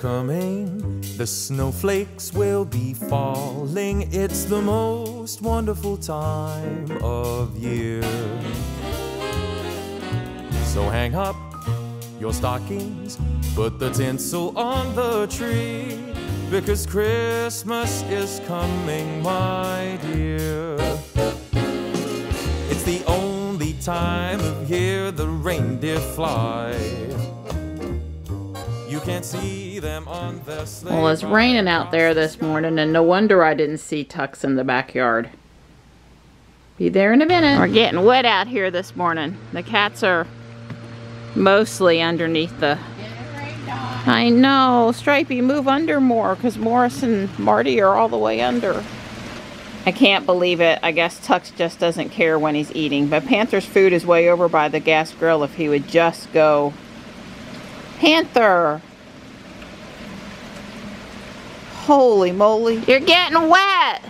coming, the snowflakes will be falling. It's the most wonderful time of year. So hang up your stockings, put the tinsel on the tree, because Christmas is coming, my dear. It's the only time of year the reindeer fly. You can't see them on their sleigh. Well, it's raining out there this morning, and no wonder I didn't see Tux in the backyard. Be there in a minute. We're getting wet out here this morning. The cats are mostly underneath the... I know. Stripey, move under more, because Morris and Marty are all the way under. I can't believe it. I guess Tux just doesn't care when he's eating. But Panther's food is way over by the gas grill if he would just go... Panther! Holy moly. You're getting wet!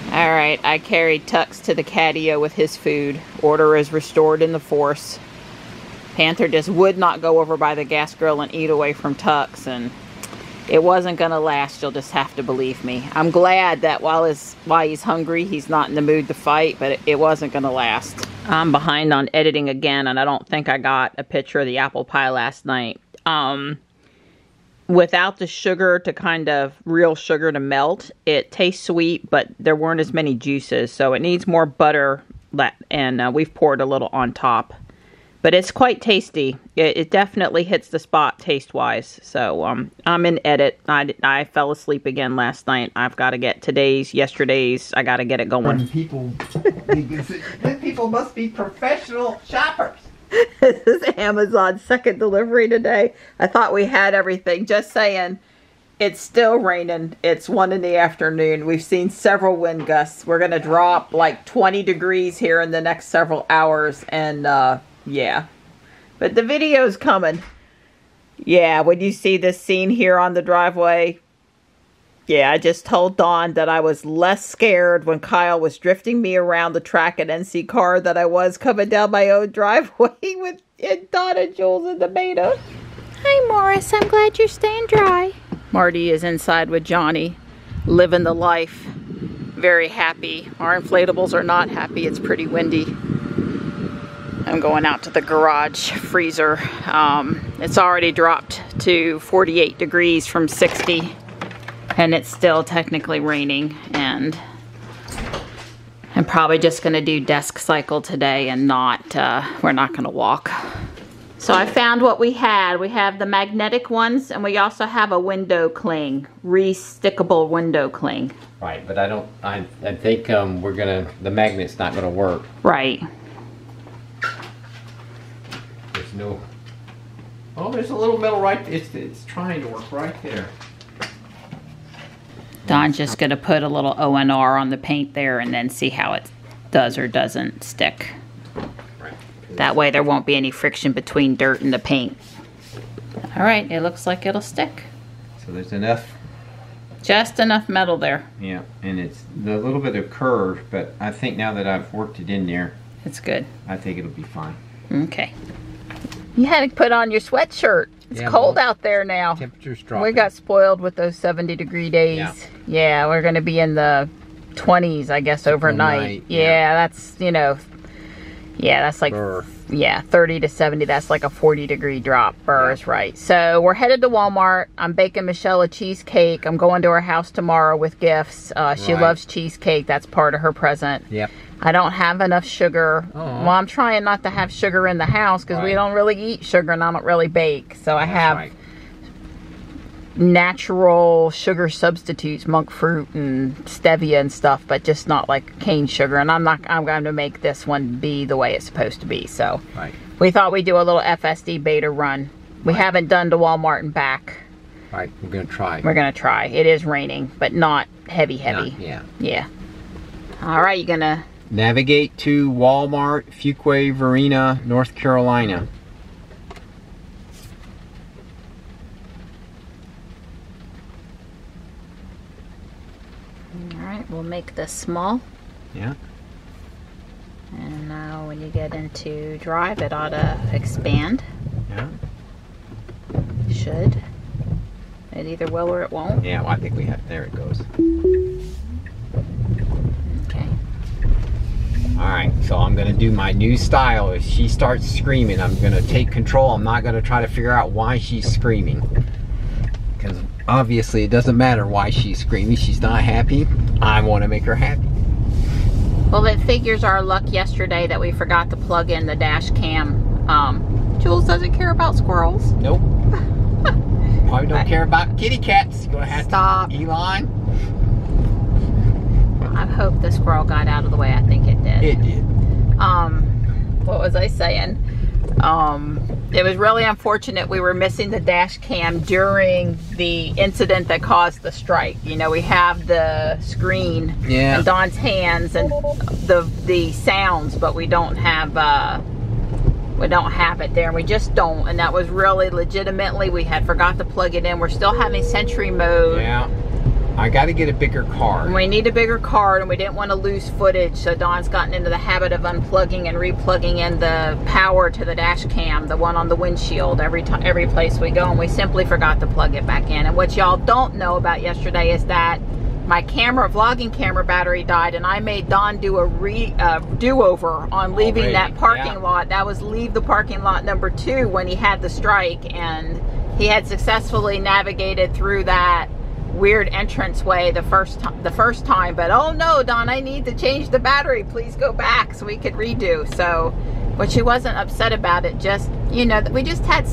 Alright, I carried Tux to the catio with his food. Order is restored in the force. Panther just would not go over by the gas grill and eat away from Tux, and it wasn't going to last. You'll just have to believe me. I'm glad that while he's hungry, he's not in the mood to fight, but it wasn't going to last. I'm behind on editing again, and I don't think I got a picture of the apple pie last night. Without the sugar to kind of, real sugar to melt, it tastes sweet, but there weren't as many juices, so it needs more butter, and we've poured a little on top. But it's quite tasty. It definitely hits the spot taste-wise. So I'm in edit. I fell asleep again last night. I've got to get yesterday's. I got to get it going. People must be professional shoppers. This is Amazon's second delivery today. I thought we had everything. Just saying, it's still raining. It's 1 in the afternoon. We've seen several wind gusts. We're going to drop like 20 degrees here in the next several hours. And yeah, but the video's coming. Yeah, when you see this scene here on the driveway, yeah, I just told Dawn that I was less scared when Kyle was drifting me around the track at NC car than I was coming down my own driveway with Dawn and Jules in the beta. Hi, Morris. I'm glad you're staying dry. Marty is inside with Johnny, living the life. Very happy. Our inflatables are not happy. It's pretty windy. I'm going out to the garage freezer. It's already dropped to 48 degrees from 60, and it's still technically raining, and I'm probably just going to do desk cycle today and we're not going to walk. So I found what we had. We have the magnetic ones, and we also have a window cling, re-stickable window cling. Right, but I think the magnet's not going to work. Right. No. Oh, there's a little metal right. It's trying to work right there. Don's just gonna put a little ONR on the paint there and then see how it does or doesn't stick. Right. That way there won't be any friction between dirt and the paint. All right, it looks like it'll stick. So there's enough. Just enough metal there. Yeah, and it's a little bit of curve, but I think now that I've worked it in there, it's good. I think it'll be fine. Okay. You had to put on your sweatshirt. It's cold out there now. Temperature's dropping. We got spoiled with those 70-degree days. Yeah, we're going to be in the 20s, I guess, overnight. Yeah, that's, you know, yeah, that's like, yeah, 30 to 70. That's like a 40-degree drop. Burr is right. So we're headed to Walmart. I'm baking Michelle a cheesecake. I'm going to her house tomorrow with gifts. She loves cheesecake. That's part of her present. Yep. I don't have enough sugar. Well, I'm trying not to have sugar in the house because we don't really eat sugar and I don't really bake. So I have natural sugar substitutes, monk fruit and stevia and stuff, but just not like cane sugar. And I'm going to make this one be the way it's supposed to be. So we thought we'd do a little FSD beta run. We haven't done to Walmart and back. Right, we're going to try. We're going to try. It is raining, but not heavy. Yeah. All right, you going to... Navigate to Walmart, Fuquay, Varina, North Carolina. All right, we'll make this small. Yeah. And now when you get into drive, it ought to expand. Yeah. should. It either will or it won't. Yeah, well, I think we have. There it goes. Okay. All right, so I'm gonna do my new style. If she starts screaming, I'm gonna take control. I'm not gonna try to figure out why she's screaming, because obviously it doesn't matter why she's screaming. She's not happy. I want to make her happy. Well, it figures our luck yesterday that we forgot to plug in the dash cam. Jules doesn't care about squirrels. Nope. Probably don't care about kitty cats. You're gonna have Stop. to, Elon. I hope the squirrel got out of the way. I think it did. It did. What was I saying? It was really unfortunate we were missing the dash cam during the incident that caused the strike. You know, we have the screen and Dawn's hands and the sounds, but we don't have it there, and we just don't. And that was really legitimately, we had forgot to plug it in. We're still having Sentry mode. Yeah. I got to get a bigger card. We need a bigger card, and we didn't want to lose footage, so Dawn's gotten into the habit of unplugging and replugging in the power to the dash cam, the one on the windshield, every place we go, and we simply forgot to plug it back in. And what y'all don't know about yesterday is that my vlogging camera battery died, and I made Dawn do a do-over on leaving that parking lot. That was leave the parking lot number 2 when he had the strike, and he had successfully navigated through that weird entranceway the first time, but oh no, Dawn, I need to change the battery, please go back so we could redo. So, but she wasn't upset about it, just, you know, we just had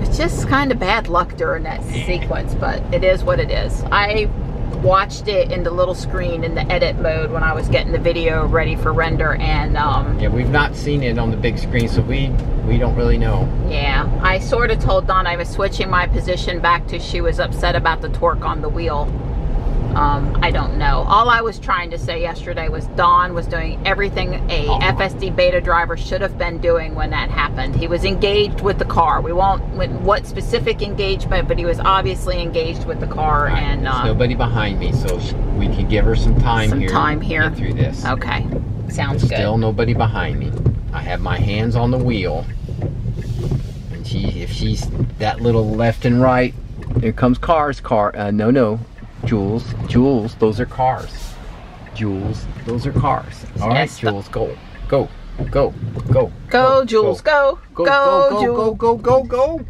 it's just kind of bad luck during that sequence, but it is what it is. I watched it in the little screen in the edit mode when I was getting the video ready for render, and yeah, we've not seen it on the big screen, so we don't really know. Yeah, I sort of told Dawn I was switching my position back to she was upset about the torque on the wheel. I don't know. All I was trying to say yesterday was Dawn was doing everything a FSD beta driver should have been doing when that happened. He was engaged with the car. We won't what specific engagement, but he was obviously engaged with the car. Right. And there's nobody behind me, so we can give her some time here. To get through this. Okay, sounds There's good. Still nobody behind me. I have my hands on the wheel, and if she's that little left and right, here comes cars. No. Jules, those are cars. Jules, those are cars. All right, Jules, go, Jules, go, go.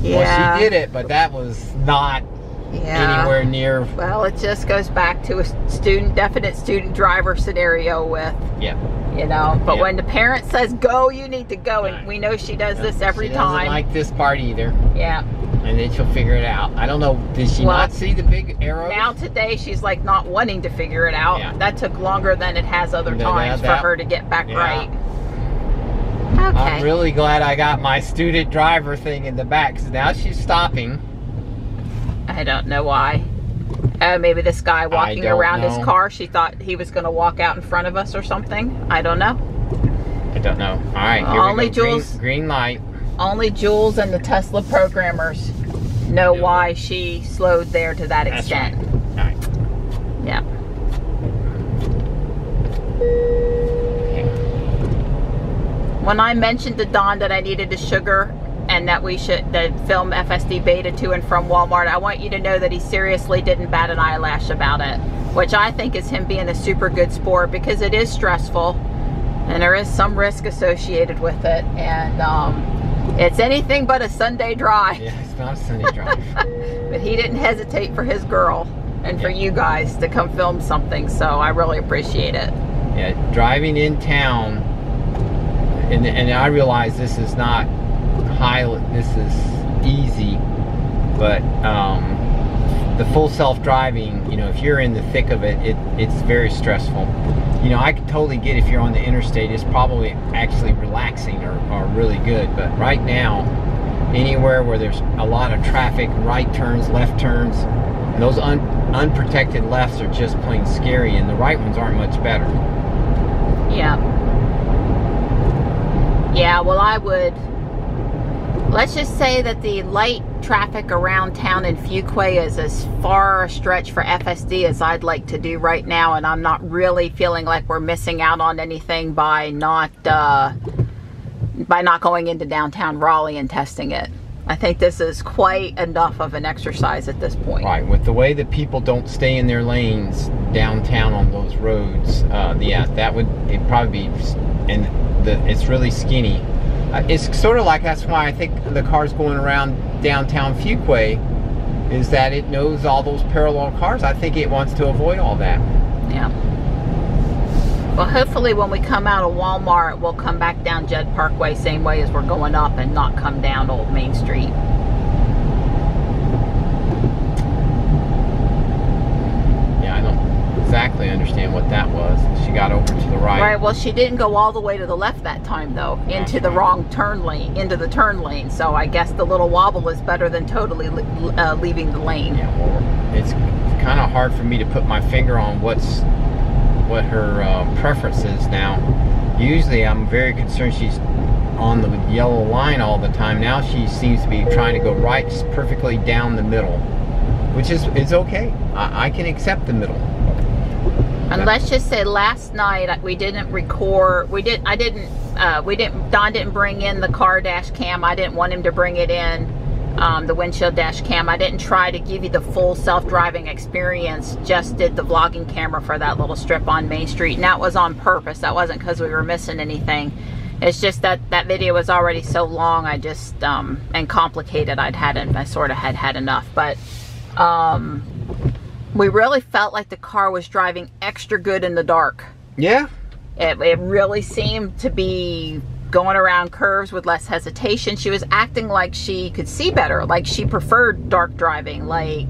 Yeah. Well, she did it, but that was not anywhere near. Well, it just goes back to a definite student driver scenario with. Yeah. You know, but when the parent says go, you need to go, and we know she does this every time. She doesn't like this part either. Yeah. And then she'll figure it out. I don't know, did she not see the big arrow? Now today she's like not wanting to figure it out. Yeah. That took longer than it has other times for her to get back right. Okay. I'm really glad I got my student driver thing in the back, because now she's stopping. I don't know why. Maybe this guy walking around his car, she thought he was going to walk out in front of us or something. I don't know. I don't know. All right, here we go. Jules, green light. Only Jules and the Tesla programmers know why she slowed there to that extent. That's right. All right. Yeah. Okay. When I mentioned to Dawn that I needed a sugar and that we should film FSD beta to and from Walmart, I want you to know that he seriously didn't bat an eyelash about it, which I think is him being a super good sport, because it is stressful and there is some risk associated with it, and it's anything but a Sunday drive. Yeah, it's not a Sunday drive. But he didn't hesitate for his girl and for you guys to come film something, so I really appreciate it. Yeah, driving in town, and I realize this is not this is easy, but the full self-driving, you know, if you're in the thick of it, it's very stressful. You know, I can totally get if you're on the interstate, it's probably actually relaxing or really good, but right now, anywhere where there's a lot of traffic, right turns, left turns, those unprotected lefts are just plain scary, and the right ones aren't much better. Yeah. Yeah, well, let's just say that the light traffic around town in Fuquay is as far a stretch for FSD as I'd like to do right now, and I'm not really feeling like we're missing out on anything by not by not going into downtown Raleigh and testing it. I think this is quite enough of an exercise at this point. Right, with the way that people don't stay in their lanes downtown on those roads, yeah, that would it'd probably be, and it's really skinny. It's sort of like, that's why I think the cars going around downtown Fuquay, is that it knows all those parallel cars. I think it wants to avoid all that. Yeah. Well, hopefully when we come out of Walmart, we'll come back down Judd Parkway same way as we're going up and not come down Old Main Street. Yeah, I don't exactly understand what that was. She got over to the right. Right, well, she didn't go all the way to the left that time, though, into the wrong turn lane, into the turn lane. So I guess the little wobble is better than totally leaving the lane. Yeah, well, it's kind of hard for me to put my finger on what her preference is now. Usually I'm very concerned she's on the yellow line all the time. Now she seems to be trying to go right perfectly down the middle, which is okay. I can accept the middle. And let's just say last night we didn't record, Don didn't bring in the car dash cam. I didn't want him to bring it in, the windshield dash cam. I didn't try to give you the full self-driving experience, just did the vlogging camera for that little strip on Main Street, and that was on purpose. That wasn't because we were missing anything. It's just that that video was already so long, I just, and complicated, I sort of had enough. But, we really felt like the car was driving extra good in the dark. Yeah. It really seemed to be going around curves with less hesitation. She was acting like she could see better, like she preferred dark driving, like,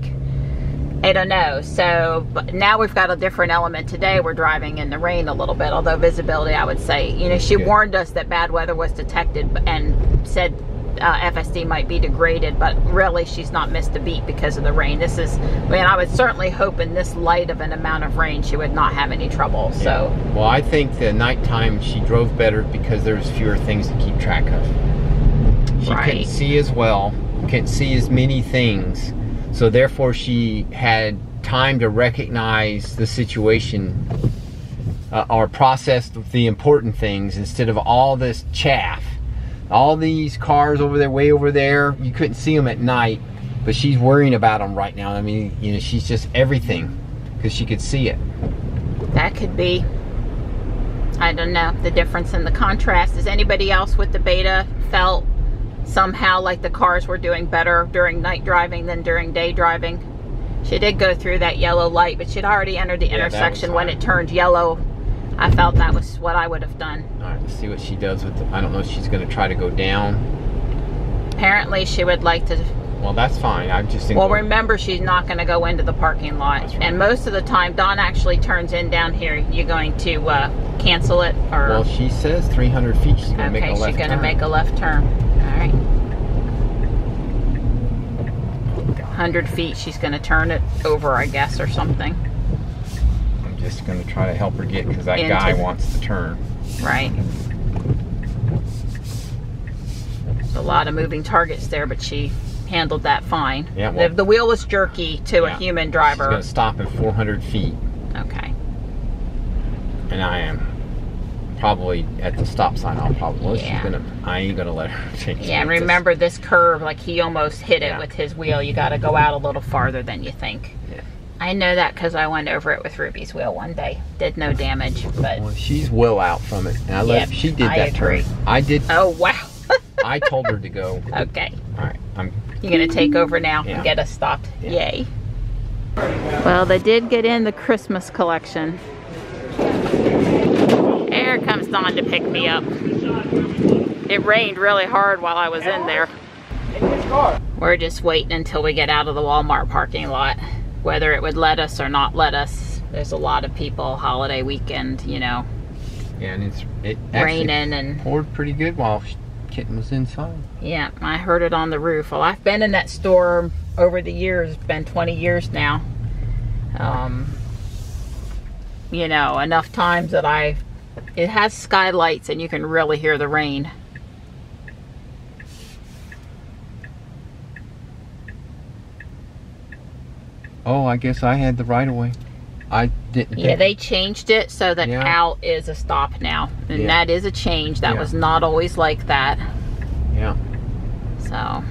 I don't know. So, but now we've got a different element today. We're driving in the rain a little bit, although visibility, I would say, you know, she warned us that bad weather was detected and said FSD might be degraded, but really she's not missed a beat because of the rain. This is, I mean, I would certainly hope in this light of an amount of rain she would not have any trouble. Yeah. So, well, I think the nighttime she drove better because there was fewer things to keep track of. She couldn't see as well, couldn't see as many things, so therefore she had time to recognize the situation or process the important things instead of all this chaff. All these cars over there, way over there, you couldn't see them at night, but she's worrying about them right now. I mean, you know, she's just everything because she could see it. That could be, I don't know, the difference in the contrast. Is anybody else with the beta felt somehow like the cars were doing better during night driving than during day driving? She did go through that yellow light, but she'd already entered the intersection when it turned yellow. I felt that was what I would have done. All right, let's see what she does with the, I don't know if she's going to try to go down. Apparently she would like to. Well, that's fine. I just Well, remember, she's not going to go into the parking lot. Right. And most of the time, Dawn actually turns in down here. You going to cancel it? Or? Well, she says 300 feet. She's going to make a left turn. Okay, she's going to make a left turn. All right. 100 feet, she's going to turn it over, I guess, or something. Just going to try to help her get, because that guy wants to turn. Right. There's a lot of moving targets there, but she handled that fine. Yeah, well, the wheel was jerky to a human driver. She's going to stop at 400 feet. Okay. And I am probably at the stop sign. I'll probably, she's gonna, I ain't going to let her change. Yeah, and remember this curve, like he almost hit it with his wheel. You got to go out a little farther than you think. Yeah. I know that because I went over it with Ruby's wheel one day. Did no damage, but... Well, she's well out from it. And I let she did that turn. I did. Oh, wow. I told her to go. Okay. All right. You're going to take over now and get us stopped. Yeah. Yay. Well, they did get in the Christmas collection. Here comes Dawn to pick me up. It rained really hard while I was in there. We're just waiting until we get out of the Walmart parking lot. Whether it would let us or not let us. There's a lot of people, holiday weekend, you know. Yeah, and it raining and poured pretty good while Kitten was inside. Yeah, I heard it on the roof. Well, I've been in that store over the years. It's been 20 years now. You know, enough times that it has skylights and you can really hear the rain. Oh, I guess I had the right of way. I didn't. Yeah, they changed it so that out is a stop now, and that is a change. That was not always like that. Yeah. So.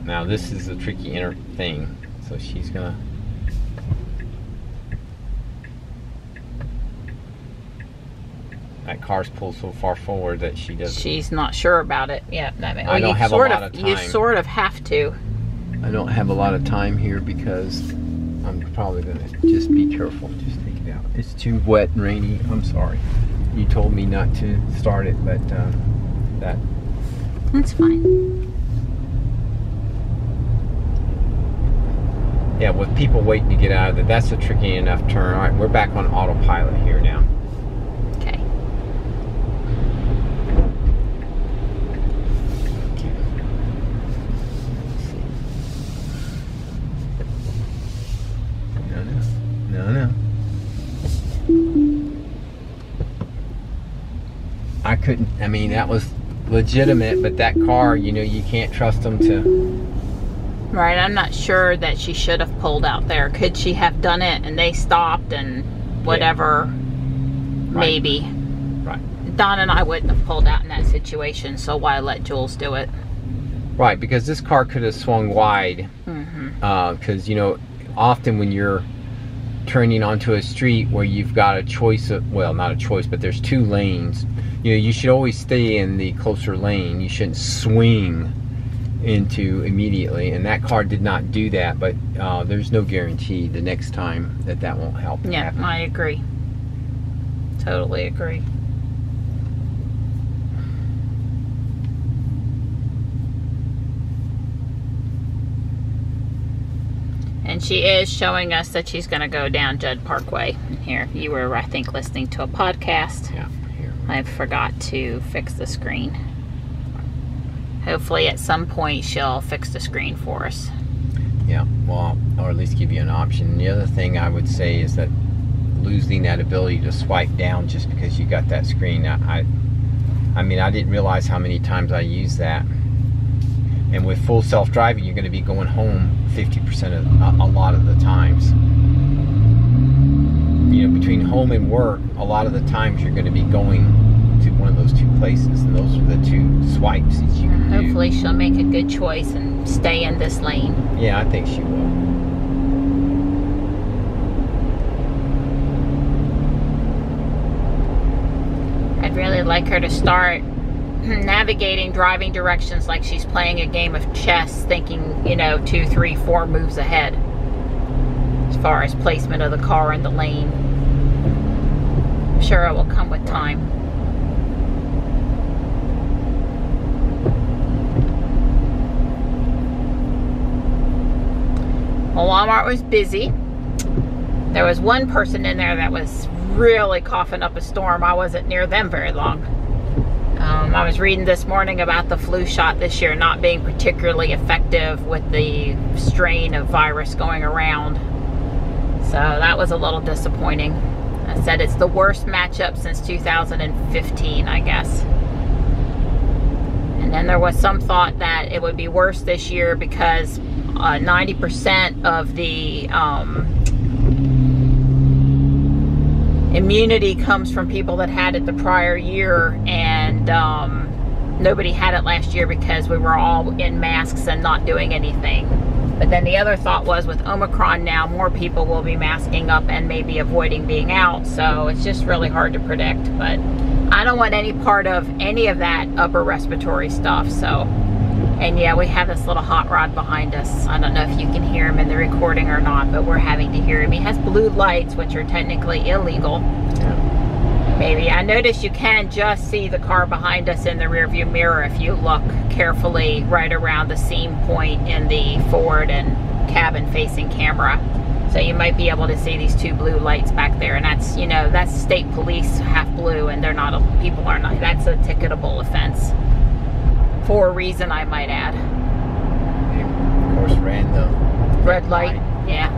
Now this is the tricky inner thing. So she's gonna. That car's pulled so far forward that she doesn't. She's not sure about it. Yeah, I don't have a lot of time. You sort of have to. I don't have a lot of time here because I'm probably gonna just be careful. Just take it out. It's too wet and rainy. I'm sorry. You told me not to start it, but that's fine. Yeah, with people waiting to get out of it, that's a tricky enough turn. All right, we're back on autopilot here now. Okay. No. I couldn't, I mean, that was legitimate, but that car, you know, you can't trust them to. Right, I'm not sure that she should have pulled out there. Could she have done it and they stopped and whatever? Yeah. Maybe. Right. Don and I wouldn't have pulled out in that situation, so why let Jules do it? Right, because this car could have swung wide. Because, you know, often when you're turning onto a street where you've got a choice of, well, not a choice, but there's two lanes, you know, you should always stay in the closer lane. You shouldn't swing into immediately, and that car did not do that, but there's no guarantee the next time that won't help. Yeah, I agree. Totally agree. And she is showing us that she's going to go down Judd Parkway. Here, you were, I think, listening to a podcast. Yeah, here. I forgot to fix the screen. Hopefully at some point she'll fix the screen for us. Yeah, well, or at least give you an option. The other thing I would say is that losing that ability to swipe down just because you got that screen, I mean, I didn't realize how many times I used that. And with full self-driving, you're going to be going home 50% of a lot of the times. You know, between home and work, a lot of the times you're going to be going to one of those two places, and those are the two swipes that you can do. Hopefully she'll make a good choice and stay in this lane. Yeah, I think she will. I'd really like her to start navigating driving directions like she's playing a game of chess, thinking, you know, 2, 3, 4 moves ahead as far as placement of the car in the lane. I'm sure it will come with time. Well, Walmart was busy. There was one person in there that was really coughing up a storm. I wasn't near them very long. I was reading this morning about the flu shot this year not being particularly effective with the strain of virus going around. So that was a little disappointing. I said it's the worst matchup since 2015, I guess. And then there was some thought that it would be worse this year because 90% of the immunity comes from people that had it the prior year, and nobody had it last year because we were all in masks and not doing anything. But then the other thought was with Omicron now, more people will be masking up and maybe avoiding being out, so it's just really hard to predict. But I don't want any part of any of that upper respiratory stuff. So, and yeah, we have this little hot rod behind us. I don't know if you can hear him in the recording or not, but we're having to hear him. He has blue lights, which are technically illegal. Maybe. I noticed you can just see the car behind us in the rearview mirror if you look carefully right around the seam point in the forward and cabin facing camera. So you might be able to see these two blue lights back there, and that's, you know, that's state police half blue, and they're not, people are not, that's a ticketable offense. For a reason, I might add. They, of course, ran the red light. Yeah.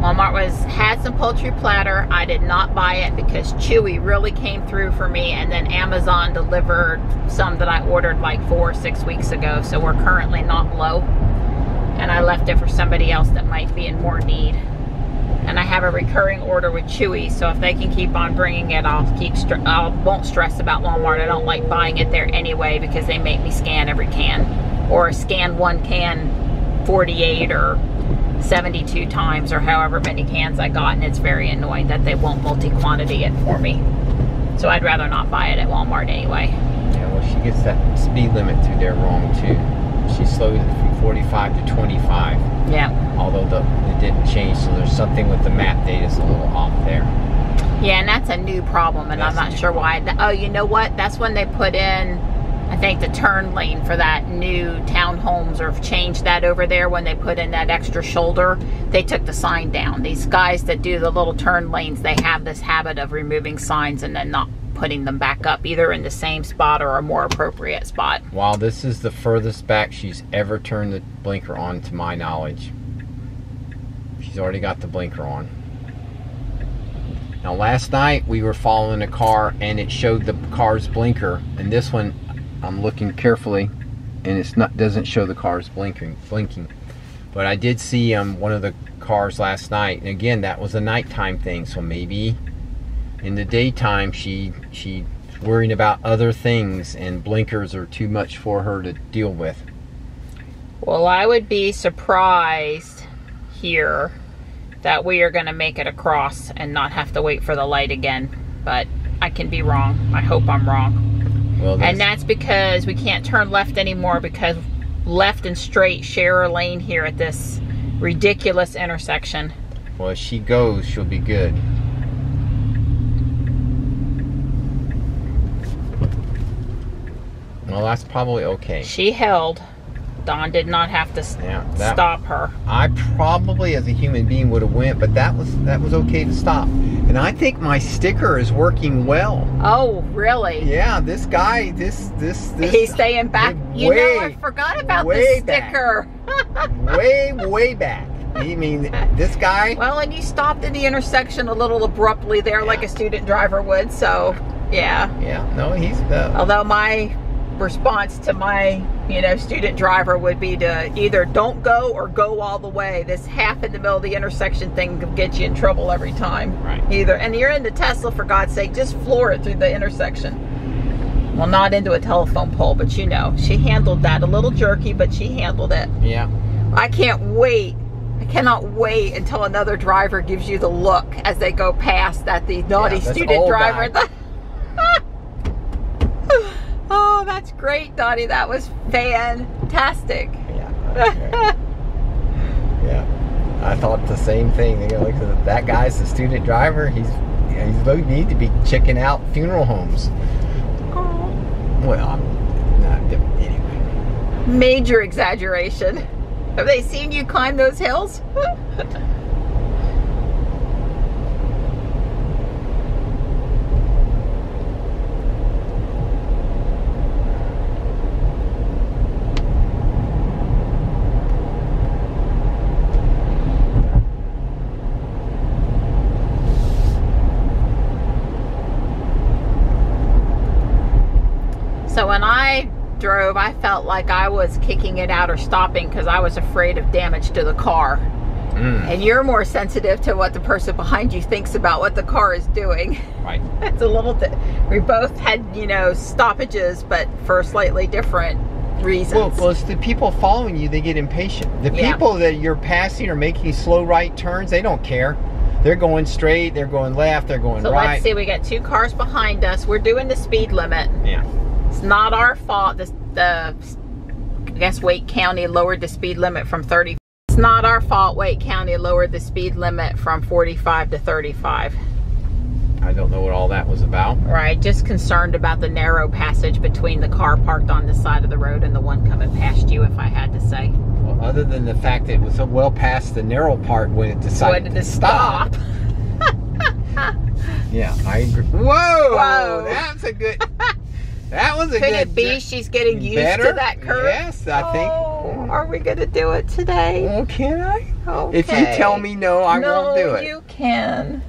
Walmart had some poultry platter. I did not buy it because Chewy really came through for me, and then Amazon delivered some that I ordered like 4 or 6 weeks ago, so we're currently not low. And I left it for somebody else that might be in more need. And I have a recurring order with Chewy, so if they can keep on bringing it, I won't stress about Walmart. I don't like buying it there anyway because they make me scan every can, or scan one can 48 or 72 times, or however many cans I got, and it's very annoying that they won't multi-quantity it for me. So I'd rather not buy it at Walmart anyway. Yeah, well, she gets that speed limit through there wrong too. She slowed it from 45 to 25. Yeah. Although it didn't change, so there's something with the map data is a little off there. Yeah, and that's a new problem, and I'm not sure why. Oh, you know what? That's when they put in, I think, the turn lane for that new townhomes, or changed that over there when they put in that extra shoulder. They took the sign down. These guys that do the little turn lanes, they have this habit of removing signs and then not putting them back up, either in the same spot or a more appropriate spot. Wow, this is the furthest back she's ever turned the blinker on, to my knowledge. She's already got the blinker on. Now, last night we were following a car and it showed the car's blinker, and this one I'm looking carefully and it's not, doesn't show the car's blinking. But I did see one of the cars last night, and again, that was a nighttime thing, so maybe in the daytime she's worrying about other things and blinkers are too much for her to deal with. Well, I would be surprised here that we are going to make it across and not have to wait for the light again, but I can be wrong. I hope I'm wrong. Well, and that's because we can't turn left anymore, because left and straight share a lane here at this ridiculous intersection. Well, if she goes, she'll be good. Well, that's probably okay. She held. Don did not have to stop her. I probably, as a human being, would have went, but that was okay to stop. And I think my sticker is working well. Oh, really? Yeah, this guy, this he's staying back. You know, I forgot about the sticker. way back. I mean, this guy. Well, and you stopped in the intersection a little abruptly there, like a student driver would. So, yeah. Yeah. No, he's. Although my response to my student driver would be to either don't go or go all the way. This half in the middle of the intersection thing can get you in trouble every time. Right. Either, and you're into Tesla, for God's sake, just floor it through the intersection. Well, not into a telephone pole, but she handled that. A little jerky, but she handled it. Yeah. I cannot wait until another driver gives you the look as they go past that the naughty student driver. Oh, that's great, Donnie. That was fantastic. Yeah. Yeah. I thought the same thing. That guy's the student driver. He's need to be checking out funeral homes. Oh. Well, anyway. Major exaggeration. Have they seen you climb those hills? So when I drove, I felt like I was kicking it out or stopping because I was afraid of damage to the car. And you're more sensitive to what the person behind you thinks about what the car is doing. Right. It's a little bit. We both had, stoppages, but for slightly different reasons. Well, it's the people following you, they get impatient. The people that you're passing are making slow right turns, they don't care. They're going straight, they're going left, they're going right. So let's see, we got 2 cars behind us. We're doing the speed limit. Yeah. It's not our fault. I guess Wake County lowered the speed limit from 30. It's not our fault Wake County lowered the speed limit from 45 to 35. I don't know what all that was about. Right, just concerned about the narrow passage between the car parked on the side of the road and the one coming past you, if I had to say. Well, other than the fact that it was well past the narrow part when it decided to stop. Yeah, I agree. Whoa! That's a good... That was a good... Could it be she's getting used to that curve? Yes, I think. Are we gonna do it today? Well, can I? Okay. If you tell me no, I won't do it. No, you can.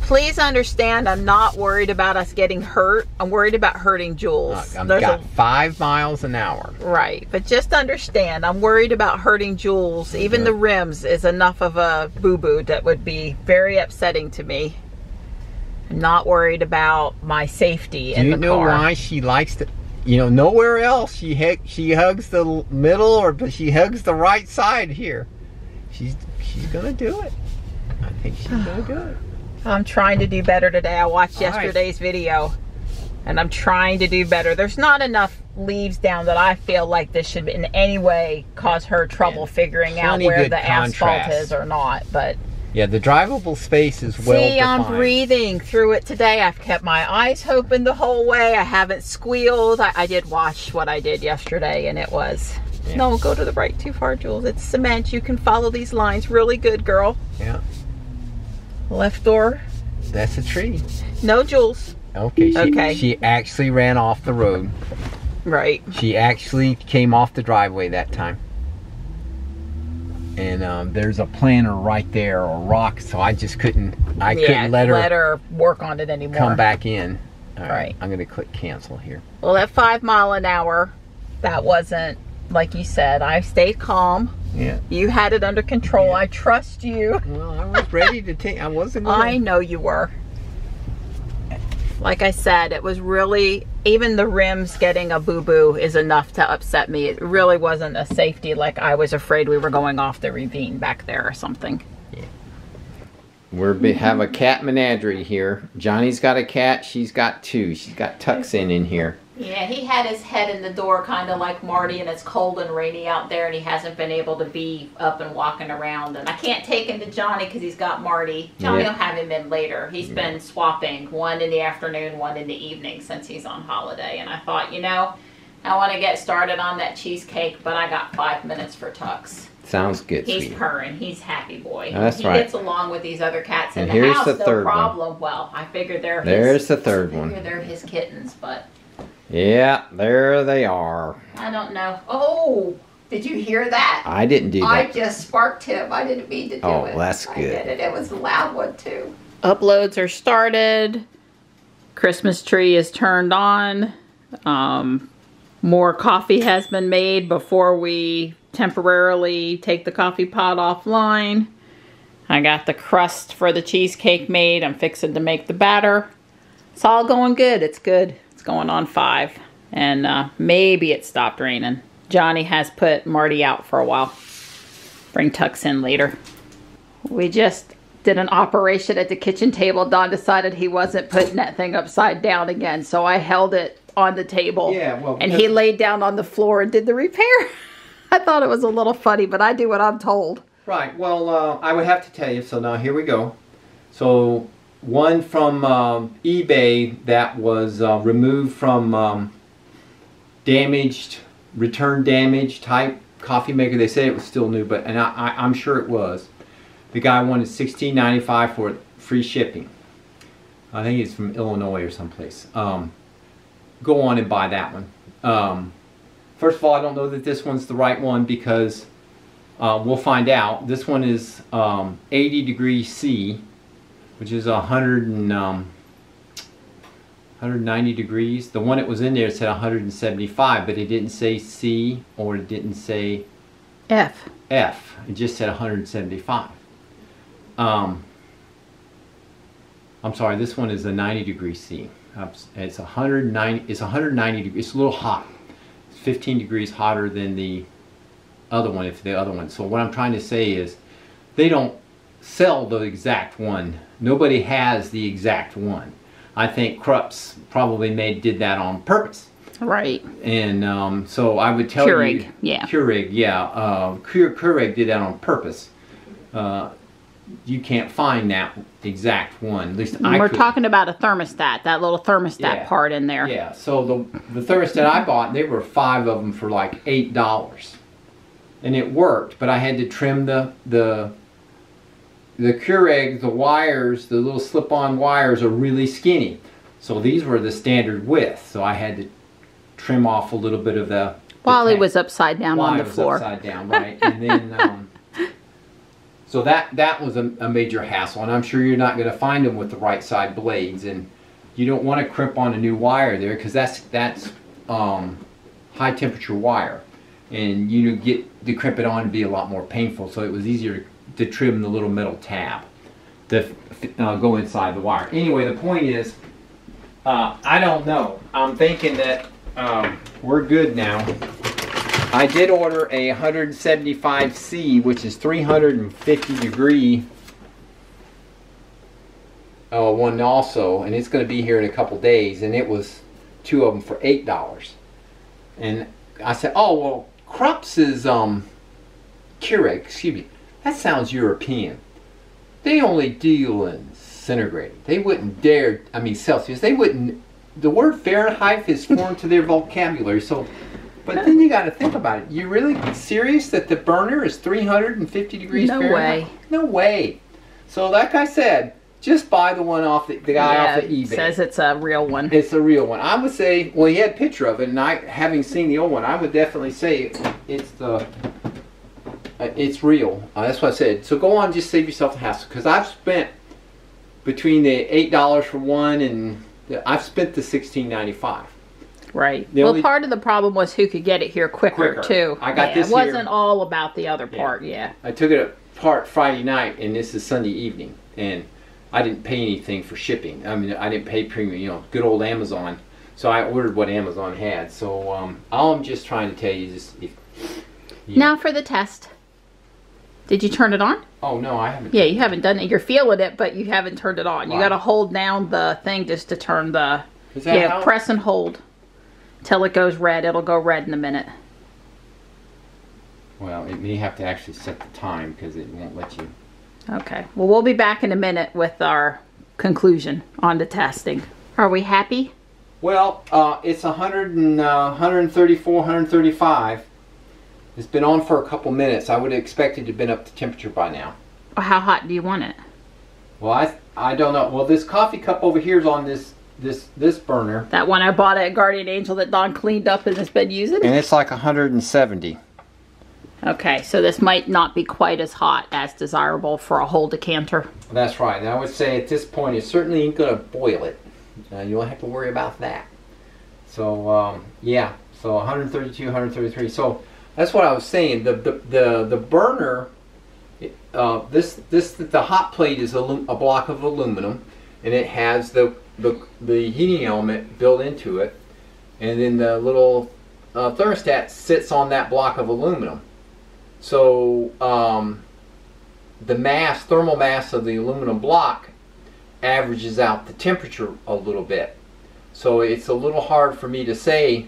Please understand, I'm not worried about us getting hurt. I'm worried about hurting Jules. I've got 5 miles an hour. Right, but just understand, I'm worried about hurting Jules. Even the rims is enough of a boo-boo that would be very upsetting to me. I'm not worried about my safety in the car. Do you know why she likes to, you know, nowhere else she hugs the middle, but she hugs the right side here. She's gonna do it. I think she's gonna do it. I'm trying to do better today. I watched yesterday's video and I'm trying to do better. There's not enough leaves down that I feel like this should in any way cause her trouble figuring out where the asphalt is or not. But yeah, the drivable space is well defined. See, I'm breathing through it today. I've kept my eyes open the whole way. I haven't squealed. I did watch what I did yesterday and it was... Yeah. No, go to the right too far, Jules. It's cement. You can follow these lines really good, girl. Yeah. Left door. That's a tree. No, Jules. Okay. She actually ran off the road. Right. She actually came off the driveway that time. And there's a planter right there, or rock, so I just couldn't. I couldn't let her work on it anymore. Come back in. All right. I'm going to click cancel here. Well, at 5 miles an hour, that wasn't like you said. I stayed calm. Yeah. You had it under control. Yeah. I trust you. Well, I was ready to take. I wasn't gonna... I know you were. Like I said, it was really, even the rims getting a boo-boo is enough to upset me. It really wasn't a safety, like I was afraid we were going off the ravine back there or something. Yeah. We have a cat menagerie here. Johnny's got a cat. She's got 2. She's got Tux in here. Yeah, he had his head in the door kind of like Marty, and it's cold and rainy out there and he hasn't been able to be up and walking around. And I can't take him to Johnny because he's got Marty. Johnny will have him in later. He's been swapping, one in the afternoon, one in the evening since he's on holiday. And I thought, you know, I want to get started on that cheesecake, but I got 5 minutes for Tux. Sounds good. He's purring. He's happy boy. Oh, that's he right. Gets along with these other cats in and the here's house. The third no problem. One. Well, I figured they're There's the third one. They're his kittens, but... Yeah, there they are. I don't know. Oh, did you hear that? I didn't do that. I just sparked him. I didn't mean to do it. Oh, that's good. I did it. It was a loud one too. Uploads are started. Christmas tree is turned on. More coffee has been made before we temporarily take the coffee pot offline. I got the crust for the cheesecake made. I'm fixing to make the batter. It's all going good. It's good. Going on 5, and maybe it stopped raining. Johnny has put Marty out for a while. Bring Tux in later. We just did an operation at the kitchen table. Don decided he wasn't putting that thing upside down again, so I held it on the table. Yeah, well, and he laid down on the floor and did the repair. I thought it was a little funny, but I do what I'm told. Right. Well, I would have to tell you. So now here we go. So. One from eBay that was removed from damaged, return damaged type coffee maker. They said it was still new, but I'm sure it was. The guy wanted $16.95 for free shipping. I think it's from Illinois or someplace. Go on and buy that one. First of all, I don't know that this one's the right one because we'll find out. This one is 80 degrees C. Which is 190 degrees. The one that was in there said 175, but it didn't say C or it didn't say F. It just said 175. I'm sorry, this one is a 90 degree C. It's 190. It's 190 degrees. It's a little hot. It's 15 degrees hotter than the other one. If the other one. So what I'm trying to say is, they don't sell the exact one. Nobody has the exact one. I think Krupp's probably did that on purpose. Right. And so I would tell Keurig, you... yeah. Keurig, yeah. Keurig did that on purpose. You can't find that exact one. At least I We're couldn't. talking about a thermostat, that little thermostat part in there. Yeah, so the thermostat I bought, there were 5 of them for like $8. And it worked, but I had to trim the Keurig, the wires, the little slip-on wires are really skinny. So these were the standard width. So I had to trim off a little bit of the While it was upside down on the floor. Upside down, right? And then, so that was a major hassle, and I'm sure you're not going to find them with the right side blades, and you don't want to crimp on a new wire there because that's high temperature wire, and you get to crimp it on and be a lot more painful. So it was easier to trim the little metal tab to go inside the wire. Anyway, the point is, I don't know. I'm thinking that we're good now. I did order a 175C, which is 350 degree one also, and it's going to be here in a couple days, and it was 2 of them for $8. And I said, oh, well, Krupp's Keurig, excuse me, that sounds European. They only deal in centigrade. They wouldn't dare, I mean Celsius, they wouldn't, the word Fahrenheit is foreign to their vocabulary, so, but then you got to think about it. You really serious that the burner is 350 degrees No Fahrenheit? way. No way. So like I said, just buy the one off the guy off the eBay. Says it's a real one. It's a real one. I would say, well, he had a picture of it, and I, having seen the old one, I would definitely say it's real. That's what I said. So go on, just save yourself the hassle, because I've spent between the $8 for one, and I've spent the $16.95. Right. Well, part of the problem was who could get it here quicker. Too. I got this It wasn't here. all about the other part. Yeah. I took it apart Friday night, and this is Sunday evening, and I didn't pay anything for shipping. I mean, I didn't pay premium, you know, good old Amazon. So I ordered what Amazon had. So all I'm just trying to tell you is, Now for the test. Did you turn it on? Oh no, I haven't. Yeah, you haven't done it. You're feeling it, but you haven't turned it on. Wow. You got to hold down the thing just to turn the. Is that how? Press and hold till it goes red. It'll go red in a minute. Well, you have to actually set the time because it won't let you. Okay. Well, we'll be back in a minute with our conclusion on the testing. Are we happy? Well, it's 134, 135. It's been on for a couple minutes. I would have expected to have been up to temperature by now. How hot do you want it? Well, I don't know. Well, this coffee cup over here is on this burner. That one I bought at Guardian Angel that Don cleaned up and has been using? And it's like 170. Okay, so this might not be quite as hot as desirable for a whole decanter. That's right. And I would say at this point, it certainly ain't going to boil it. You don't have to worry about that. So, yeah. So 132, 133. So that's what I was saying. The burner, the hot plate is a block of aluminum, and it has the heating element built into it, and then the little thermostat sits on that block of aluminum. So the thermal mass of the aluminum block averages out the temperature a little bit. So it's a little hard for me to say,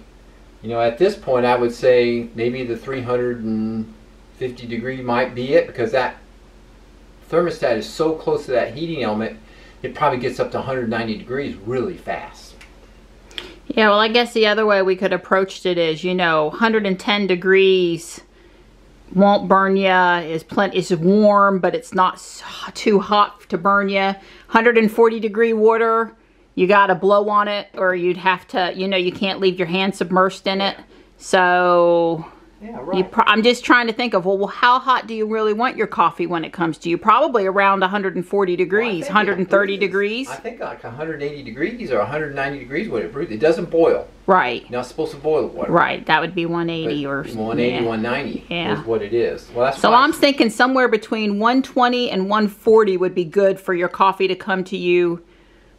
you know, at this point I would say maybe the 350 degree might be it, because that thermostat is so close to that heating element, it probably gets up to 190 degrees really fast. Yeah, well, I guess the other way we could approach it is, you know, 110 degrees won't burn you, is warm, but it's not too hot to burn you. 140 degree water, you got to blow on it, or you'd have to, you know, you can't leave your hand submerged in it. So yeah, right. I'm just trying to think of, well, how hot do you really want your coffee when it comes to you? Probably around 140 degrees, 130 degrees. I think like 180 degrees or 190 degrees when it brews. It doesn't boil. Right. You're not supposed to boil the water. Right. That would be 180 or 180, yeah. 190 is what it is. Well, that's so I'm thinking somewhere between 120 and 140 would be good for your coffee to come to you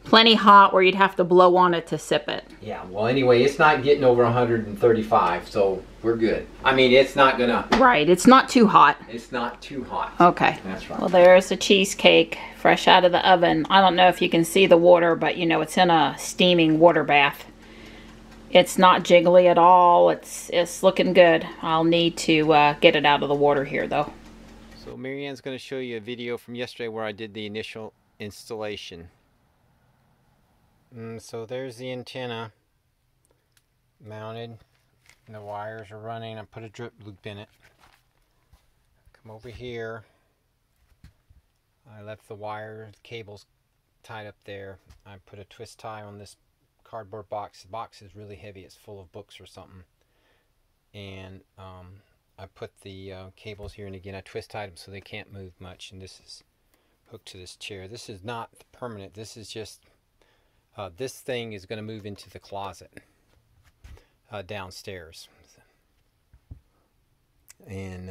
plenty hot, where you'd have to blow on it to sip it. Yeah, well, anyway, it's not getting over 135, so we're good. I mean, it's not gonna... Right, it's not too hot. It's not too hot. Okay. That's right. Well, there's the cheesecake fresh out of the oven. I don't know if you can see the water, but, you know, it's in a steaming water bath. It's not jiggly at all. It's looking good. I'll need to get it out of the water here, though. So Marianne's going to show you a video from yesterday where I did the initial installation. So there's the antenna mounted, and the wires are running. I put a drip loop in it. Come over here. I left the cables tied up there. I put a twist tie on this cardboard box. The box is really heavy. It's full of books or something. and I put the cables here, and again I twist tied them so they can't move much, and this is hooked to this chair. This is not permanent, this is just this thing is going to move into the closet downstairs, and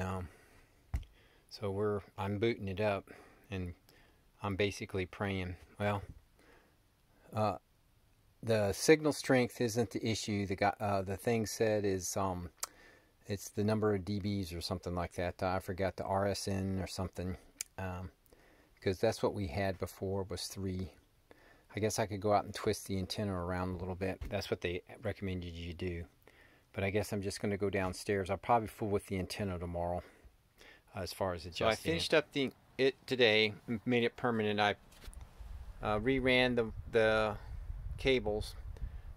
so I'm booting it up, and I'm basically praying. Well, the signal strength isn't the issue. The thing said is it's the number of dBs or something like that. I forgot the RSN or something, because that's what we had before was 3. I guess I could go out and twist the antenna around a little bit. That's what they recommended you do. But I guess I'm just going to go downstairs. I'll probably fool with the antenna tomorrow as far as adjusting. So I finished up it today, made it permanent. I reran the cables.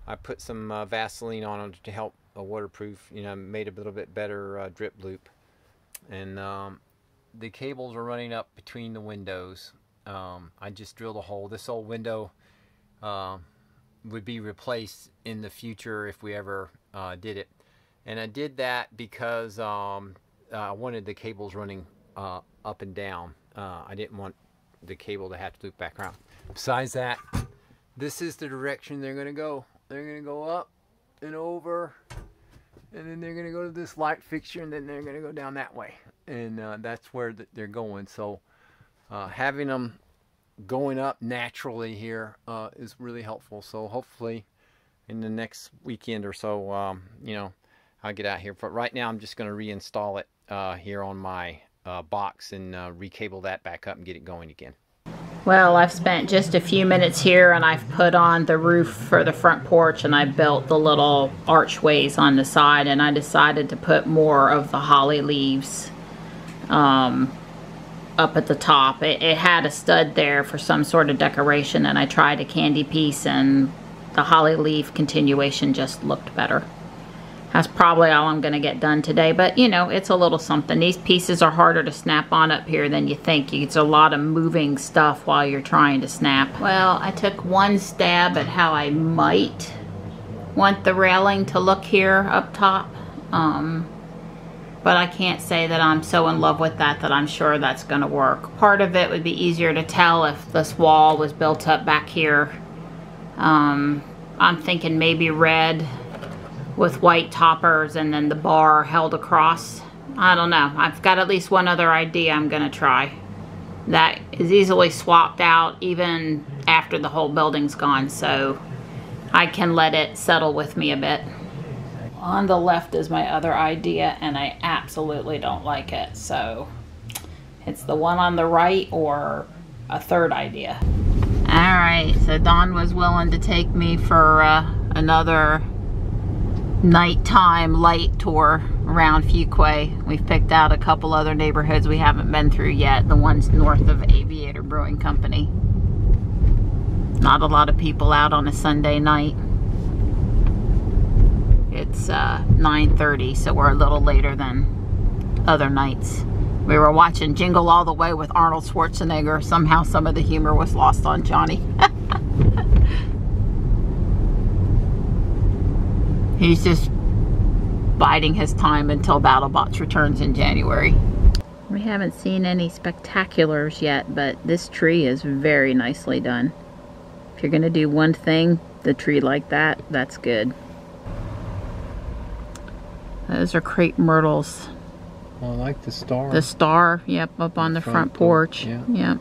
I put some Vaseline on them to help waterproof. You know, made a little bit better drip loop. And the cables are running up between the windows. I just drilled a hole. This old window would be replaced in the future if we ever did it. And I did that because I wanted the cables running up and down. I didn't want the cable to have to loop back around. Besides that, this is the direction they're going to go. They're going to go up and over, and then they're going to go to this light fixture, and then they're going to go down that way. And that's where they're going. So having them going up naturally here is really helpful. So hopefully in the next weekend or so, you know, I'll get out here. But right now I'm just going to reinstall it here on my box and recable that back up and get it going again. Well, I've spent just a few minutes here, and I've put on the roof for the front porch, and I built the little archways on the side, and I decided to put more of the holly leaves up at the top. It had a stud there for some sort of decoration, and I tried a candy piece, and the holly leaf continuation just looked better. That's probably all I'm going to get done today, but you know, it's a little something. These pieces are harder to snap on up here than you think. It's a lot of moving stuff while you're trying to snap. Well, I took one stab at how I might want the railing to look here up top, but I can't say that I'm so in love with that I'm sure that's going to work. Part of it would be easier to tell if this wall was built up back here. I'm thinking maybe red with white toppers and then the bar held across. I don't know. I've got at least one other idea I'm going to try. That is easily swapped out even after the whole building's gone, so I can let it settle with me a bit. On the left is my other idea, and I absolutely don't like it, so it's the one on the right or a third idea. Alright, so Dawn was willing to take me for another nighttime light tour around Fuquay. We've picked out a couple other neighborhoods we haven't been through yet, the ones north of Aviator Brewing Company. Not a lot of people out on a Sunday night. It's 9:30, so we're a little later than other nights. We were watching Jingle All the Way with Arnold Schwarzenegger. Somehow some of the humor was lost on Johnny. He's just biding his time until BattleBots returns in January. We haven't seen any spectaculars yet, but this tree is very nicely done. If you're going to do one thing, the tree like that, that's good. Those are crepe myrtles. I like the star. The star, yep, up on the front porch. Yeah.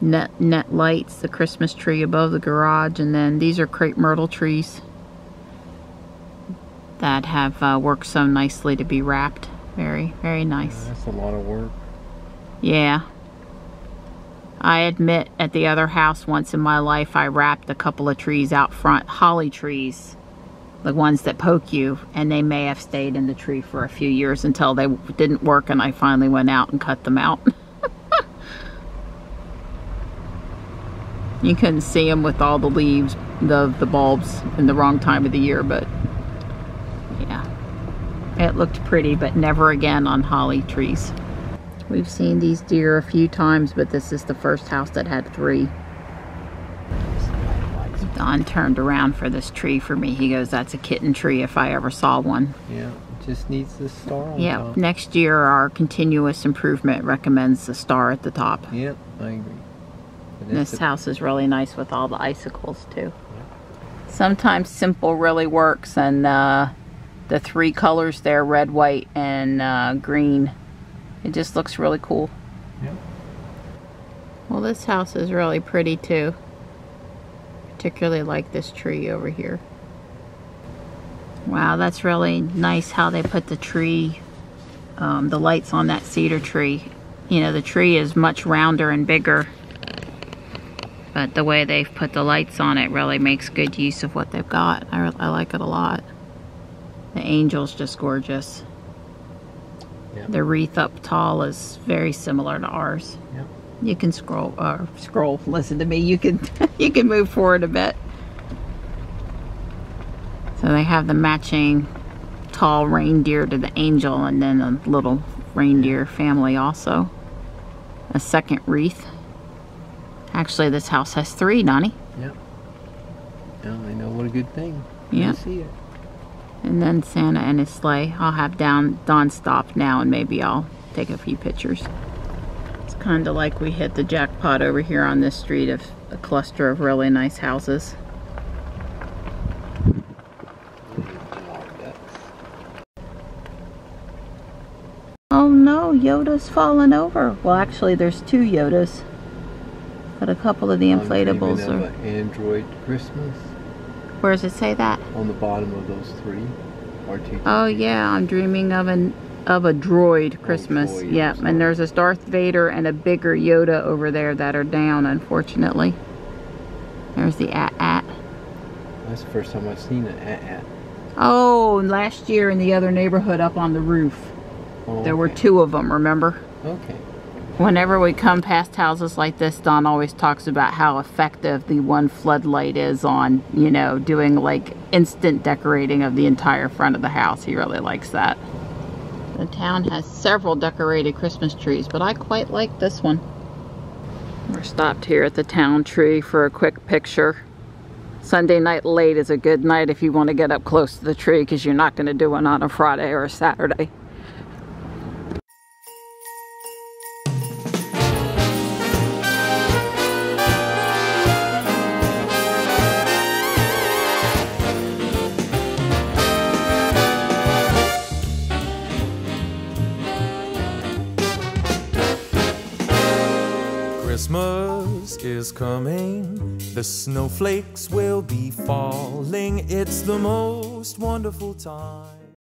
Yep. Net lights, the Christmas tree above the garage, and then these are crepe myrtle trees that have worked so nicely to be wrapped. Very, very nice. That's a lot of work. Yeah. I admit at the other house once in my life I wrapped a couple of trees out front, holly trees, the ones that poke you, and they may have stayed in the tree for a few years until they didn't work and I finally went out and cut them out. You couldn't see them with all the leaves, the bulbs in the wrong time of the year, but yeah, it looked pretty, but never again on holly trees. We've seen these deer a few times, but this is the first house that had 3. Don turned around for this tree for me. He goes, that's a kitten tree if I ever saw one. Yeah, It just needs the star on Yep. top. Next year, our continuous improvement recommends the star at the top. Yep, I agree. But This house is really nice with all the icicles too. Sometimes simple really works, and the 3 colors there, red, white, and green, it just looks really cool. Yep. Well, this house is really pretty too. Particularly like this tree over here. Wow, that's really nice how they put the tree, the lights on that cedar tree. You know, the tree is much rounder and bigger, but the way they've put the lights on it really makes good use of what they've got. I like it a lot. The angel's just gorgeous. Yep. The wreath up tall is very similar to ours. Yep. You can listen to me. You can you can move forward a bit. So they have the matching tall reindeer to the angel, and then a little reindeer family also. A second wreath. Actually, this house has 3, Donnie. Yep. Now I know what a good thing. Yeah. I see it. And then Santa and his sleigh. I'll have Dawn stop now, and maybe I'll take a few pictures. It's kind of like we hit the jackpot over here on this street of a cluster of really nice houses. Oh no, Yoda's fallen over. Well, actually, there's 2 Yodas, but a couple of the inflatables I'm are. of an Android Christmas Where does it say that? on the bottom of those 3. Oh yeah, I'm dreaming of a droid Christmas. droid, Yep, and there's a Darth Vader and a bigger Yoda over there that are down, unfortunately. There's the at. That's the first time I've seen an at. Oh, and last year in the other neighborhood up on the roof, Oh, there were okay. 2 of them, remember? Okay. Whenever we come past houses like this, Don always talks about how effective the one floodlight is on, you know, doing like instant decorating of the entire front of the house. He really likes that. The town has several decorated Christmas trees, but I quite like this one. We're stopped here at the town tree for a quick picture. Sunday night late is a good night if you want to get up close to the tree, because you're not going to do one on a Friday or a Saturday. Christmas is coming, the snowflakes will be falling, it's the most wonderful time.